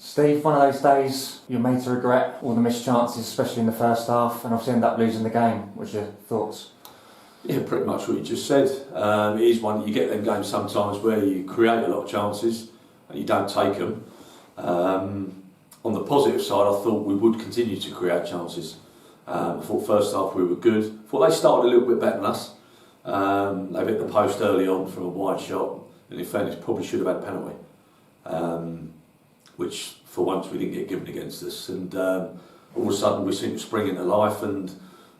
Steve, one of those days you're made to regret all the missed chances, especially in the first half, and obviously end up losing the game. What's your thoughts? Yeah, pretty much what you just said. It is one, you get them games sometimes where you create a lot of chances and you don't take them. On the positive side, I thought we would continue to create chances. I thought first half we were good. I thought they started a little bit better than us. They hit the post early on from a wide shot, and in fairness probably should have had a penalty, which for once we didn't get given against us. And all of a sudden we seem to spring into life, and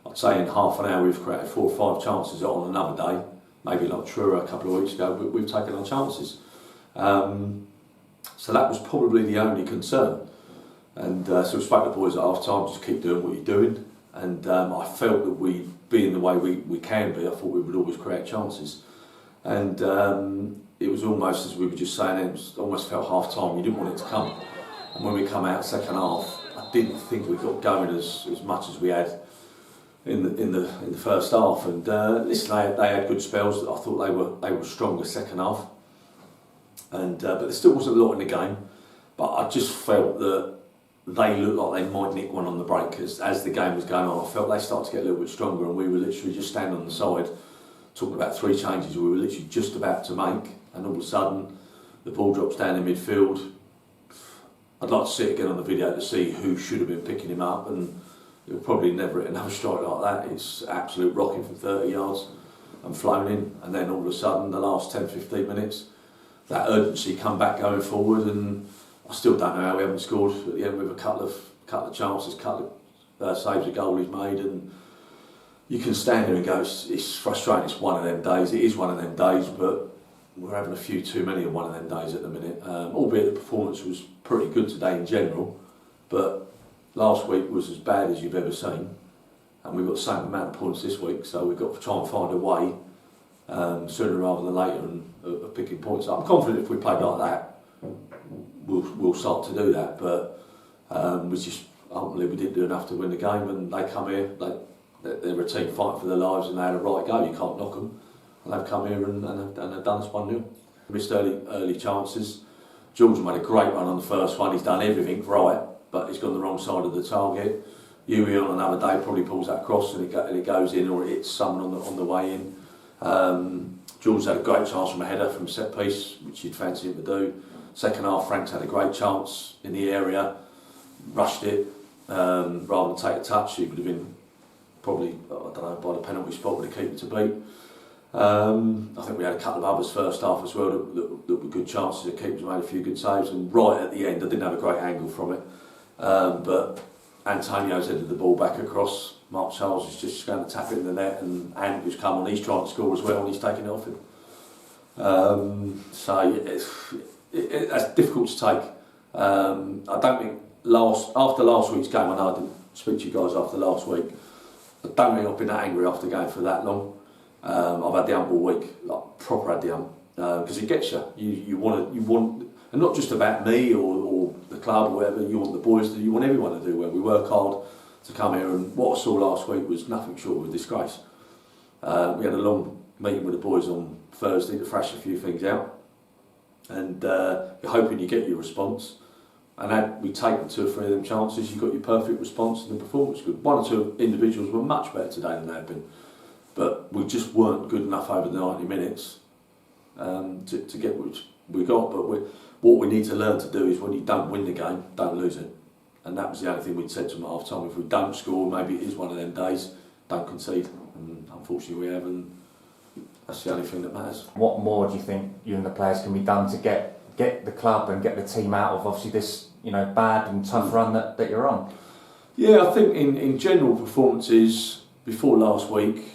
I'd say in half an hour we've created 4 or 5 chances. On another day, maybe like Truro a couple of weeks ago, but we've taken our chances. So that was probably the only concern. And so we spoke to the boys at half time, just keep doing what you're doing. And I felt that we, being the way we can be, I thought we would always create chances. And it was almost, as we were just saying, it was almost felt half time, you didn't want it to come. And when we come out second half, I didn't think we got going as much as we had in the first half. And listen, they had good spells. I thought they were stronger second half. And but there still wasn't a lot in the game. But I just felt that they looked like they might nick one on the break as the game was going on. I felt they started to get a little bit stronger, and we were literally just standing on the side talking about 3 changes we were literally just about to make, and all of a sudden the ball drops down in midfield. I'd like to see it again on the video to see who should have been picking him up, and he'll probably never hit another strike like that. It's absolute rocking from 30 yards and flown in, and then all of a sudden the last 10-15 minutes that urgency come back going forward, and I still don't know how we haven't scored at the end with a couple of chances, couple of saves a goal he's made, and you can stand there and go, it's frustrating, it's one of them days. It is one of them days, but we're having a few too many of one of them days at the minute. Albeit the performance was pretty good today in general, but last week was as bad as you've ever seen, and we've got the same amount of points this week, so we've got to try and find a way sooner rather than later of picking points up. I'm confident if we played like that, we'll start to do that, but we just ultimately we didn't do enough to win the game, and they come here, they're a team fighting for their lives, and they had a right go. You can't knock them, and they've come here and they've done us 1-0. Missed early chances. George made a great run on the first one. He's done everything right, but he's gone the wrong side of the target. Huey on another day probably pulls that cross and it goes in, or it hits someone on the way in. George had a great chance from a header from set piece, which you'd fancy him to do. Second half, Frank's had a great chance in the area, rushed it, rather than take a touch. He would have been probably, I don't know, by the penalty spot with the keeper to beat. I think we had a couple of others first half as well that were good chances. The keepers made a few good saves, and right at the end, I didn't have a great angle from it. But Antonio's headed the ball back across. Mark Charles is just going to tap it in the net, and Ant, who's come on, he's trying to score as well, and he's taking it off him. So that's difficult to take. I don't think after last week's game, I know I didn't speak to you guys after last week, I don't think I've been that angry after going for that long. I've had the ump all week, like proper had the ump, because it gets you. You want, and not just about me or the club or whatever. You want the boys to, you want everyone to do well. We work hard to come here, and what I saw last week was nothing short of a disgrace. We had a long meeting with the boys on Thursday to thrash a few things out, and you're hoping you get your response. And had we taken 2 or 3 of them chances, you got your perfect response, and the performance was good. 1 or 2 individuals were much better today than they had been, but we just weren't good enough over the 90 minutes to get what we got. But what we need to learn to do is, when you don't win the game, don't lose it. And that was the only thing we'd said to them at half time. If we don't score, maybe it is one of them days, don't concede. And unfortunately we have, and that's the only thing that matters. What more do you think you and the players can be done to get the club and get the team out of obviously this bad and tough run that you're on? Yeah, I think in general performances before last week,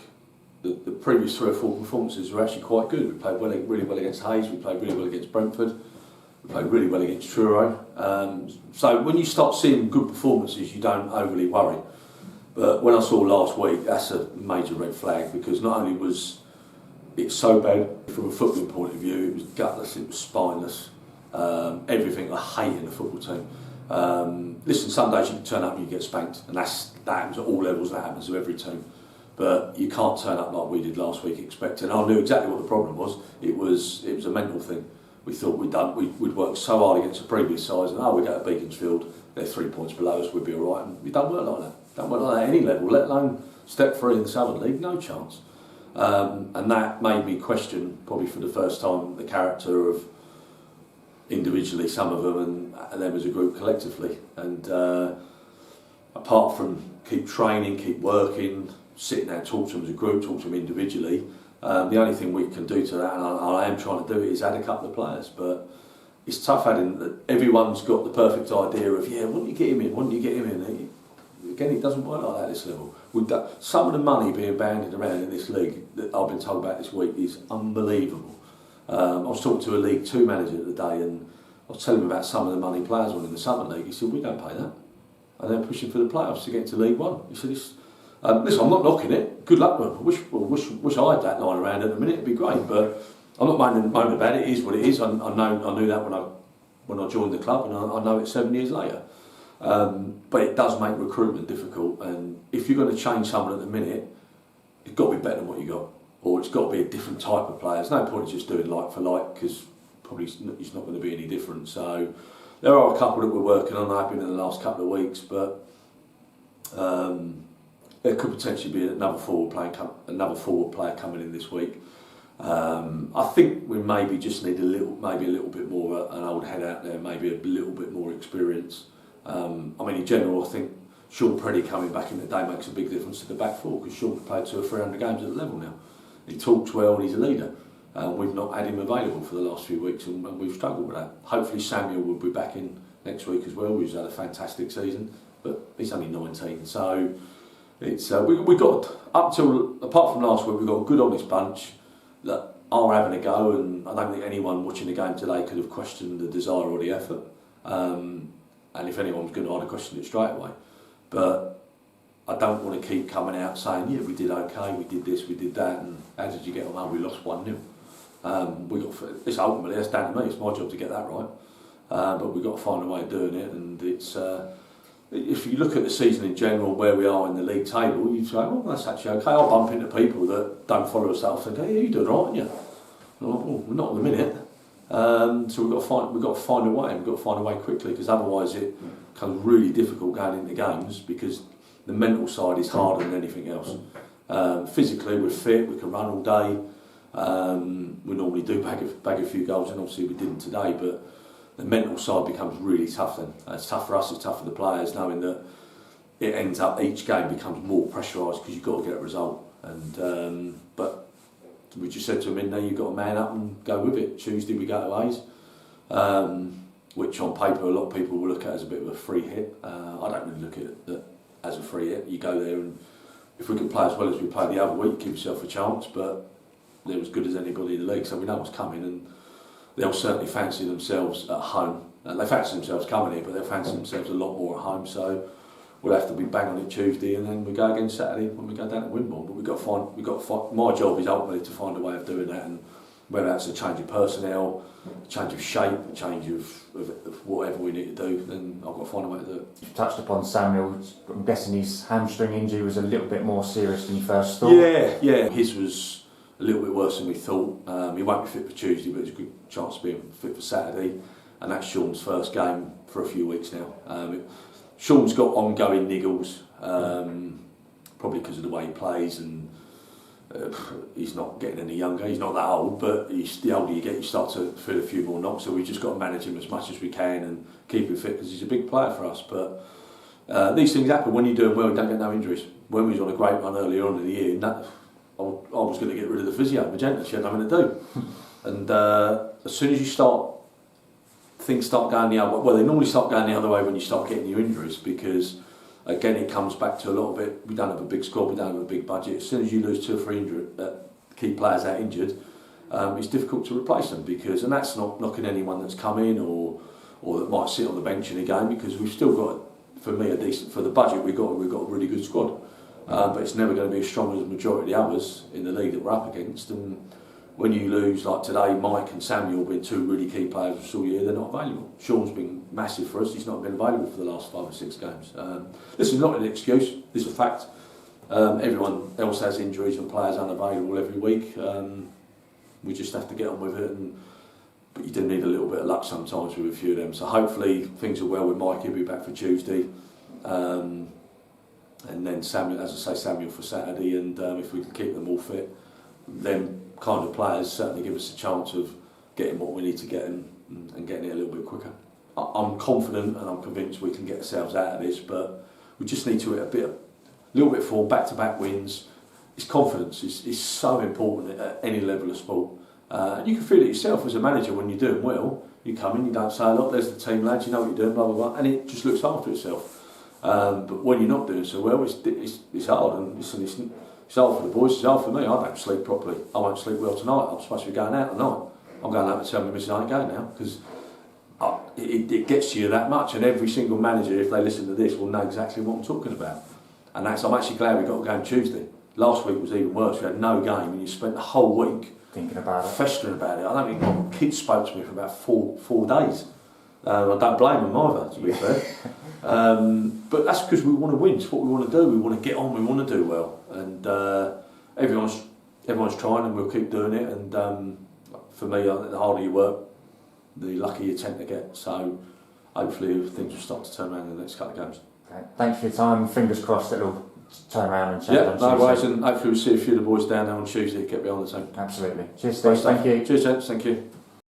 the previous 3 or 4 performances were actually quite good. We played really well against Hayes, we played really well against Brentford, we played really well against Truro. So when you start seeing good performances, you don't overly worry. But when I saw last week, that's a major red flag, because not only was it so bad from a footballing point of view, it was gutless, it was spineless, everything I hate in a football team. Listen, some days you can turn up and you get spanked, and that happens at all levels, that happens to every team. But you can't turn up like we did last week expecting. I knew exactly what the problem was. It was a mental thing. we thought we'd worked so hard against the previous sides, and we go to Beaconsfield, they're 3 points below us, we'd be all right. And we don't work like that. Don't work like that at any level, let alone step 3 in the Southern League, no chance. And that made me question, probably for the first time, the character of individually some of them and them as a group collectively. And apart from keep training, keep working, sitting there, talk to them as a group, talk to them individually, the only thing we can do to that, and I am trying to do it, is add a couple of players. But it's tough adding that. Everyone's got the perfect idea of, wouldn't you get him in, wouldn't you get him in? Again, it doesn't work like that at this level. Some of the money being bandied around in this league that I've been told about this week is unbelievable. I was talking to a League 2 manager the other day, and I was telling him about some of the money players won in the Southern League. He said, we don't pay that. And they're pushing for the playoffs to get to League 1. He said, listen, I'm not knocking it. Good luck. I wish I had that lying around at the minute. It'd be great. But I'm not moaning about it. It is what it is. I knew that when I joined the club, and I know it 7 years later. But it does make recruitment difficult, and if you're going to change someone at the minute, it's got to be better than what you got, or it's got to be a different type of player. There's no point in just doing like for like, because probably it's not going to be any different. So there are a couple that we're working on. I've been in the last couple of weeks, but there could potentially be another forward player coming in this week. I think we maybe just need a little bit more an old head out there, maybe a little bit more experience. In general, I think Sean Preddy coming back in the day makes a big difference to the back four, because Sean's played 200 or 300 games at the level now. He talks well and he's a leader. We've not had him available for the last few weeks, and we've struggled with that. Hopefully Samuel will be back in next week as well. He's had a fantastic season, but he's only 19, so it's we got up till, apart from last week, we've got a good honest bunch that are having a go, and I don't think anyone watching the game today could have questioned the desire or the effort. And if anyone was going to, I'd have questioned it straight away. But I don't want to keep coming out saying, we did okay, we did this, we did that, and how did you get on? We lost 1-0. It's ultimately, that's down to me, it's my job to get that right. But we've got to find a way of doing it, and it's if you look at the season in general, where we are in the league table, you say, well, that's actually okay. I'll bump into people that don't follow us out and think, hey, you're doing right, aren't you? Well, we're not in a minute. So we've got to find a way. We've got to find a way quickly, because otherwise it becomes really difficult going into games, because the mental side is harder than anything else. Physically, we're fit. We can run all day. We normally do bag a few goals, and obviously we didn't today. But the mental side becomes really tough. Then it's tough for us. It's tough for the players, knowing that it ends up each game becomes more pressurised because you've got to get a result. And but we just said to them, now you've got to man up and go with it. Tuesday we go to Hayes, which on paper a lot of people will look at as a bit of a free hit. I don't really look at it as a free hit. You go there, and if we can play as well as we played the other week, give yourself a chance. But they're as good as anybody in the league, so we know what's coming, and they'll certainly fancy themselves at home. And they fancy themselves coming here, but they'll fancy themselves a lot more at home. So we'll have to be bang on it Tuesday, and then we go again Saturday when we go down to Wimborne. But we've got to find. My job is ultimately to find a way of doing that, and whether that's a change of personnel, a change of shape, a change of whatever we need to do, then I've got to find a way to do it. You've touched upon Samuel. I'm guessing his hamstring injury was a little bit more serious than you first thought. Yeah. His was a little bit worse than we thought. He won't be fit for Tuesday, but there's a good chance of being fit for Saturday, and that's Sean's first game for a few weeks now. Sean's got ongoing niggles, probably because of the way he plays, and he's not getting any younger. He's not that old, but the older you get, you start to feel a few more knocks. So we've just got to manage him as much as we can and keep him fit, because he's a big player for us. But these things happen when you're doing well. You don't get no injuries. When we was on a great run earlier on in the year, I was going to get rid of the physio, Magenta. She had nothing to do. And as soon as things start going the other way. Well, they normally start going the other way when you start getting your injuries, because again it comes back to a lot of it. We don't have a big squad, we don't have a big budget. As soon as you lose 2 or 3 key players out injured, it's difficult to replace them, and that's not knocking anyone that's come in or that might sit on the bench in a game, because we've still got, for me, for the budget we've got a really good squad. But it's never going to be as strong as the majority of the others in the league that we're up against. And when you lose, like today, Mike and Samuel being 2 really key players all year, they're not available. Sean's been massive for us. He's not been available for the last 5 or 6 games. This is not an excuse. This is a fact. Everyone else has injuries and players unavailable every week. We just have to get on with it. And but you do need a little bit of luck sometimes with a few of them. So hopefully things are well with Mike. He'll be back for Tuesday, and then Samuel, as I say, Samuel for Saturday. And if we can keep them all fit, then kind of players certainly give us a chance of getting what we need to get and getting it a little bit quicker. I'm confident and I'm convinced we can get ourselves out of this, but we just need to hit a little bit of form, back-to-back wins. It's confidence is so important at any level of sport. And you can feel it yourself as a manager when you're doing well. You come in, you don't say, look, there's the team lads, you know what you're doing, blah, blah, blah, and it just looks after itself. But when you're not doing so well, it's hard, and it's hard for the boys, it's hard for me. I don't sleep properly. I won't sleep well tonight. I'm supposed to be going out tonight. I'm going home and telling my missus I ain't going now, because it gets to you that much, and every single manager, if they listen to this, will know exactly what I'm talking about. And I'm actually glad we got a game Tuesday. Last week was even worse. We had no game, and you spent the whole week thinking about it, festering about it. I don't think my kids spoke to me for about four days. I don't blame them either, to be fair. But that's because we want to win. It's what we want to do. We want to get on. We want to do well, and everyone's trying, and we'll keep doing it. And for me, the harder you work, the luckier you tend to get. So hopefully things will start to turn around in the next couple of games. Okay. Thanks for your time. Fingers crossed it'll turn around and change. Yeah, no worries, and hopefully we'll see a few of the boys down there on Tuesday. Get behind the team. Absolutely. Cheers, Steve. Thank you. Cheers, gents. Thank you.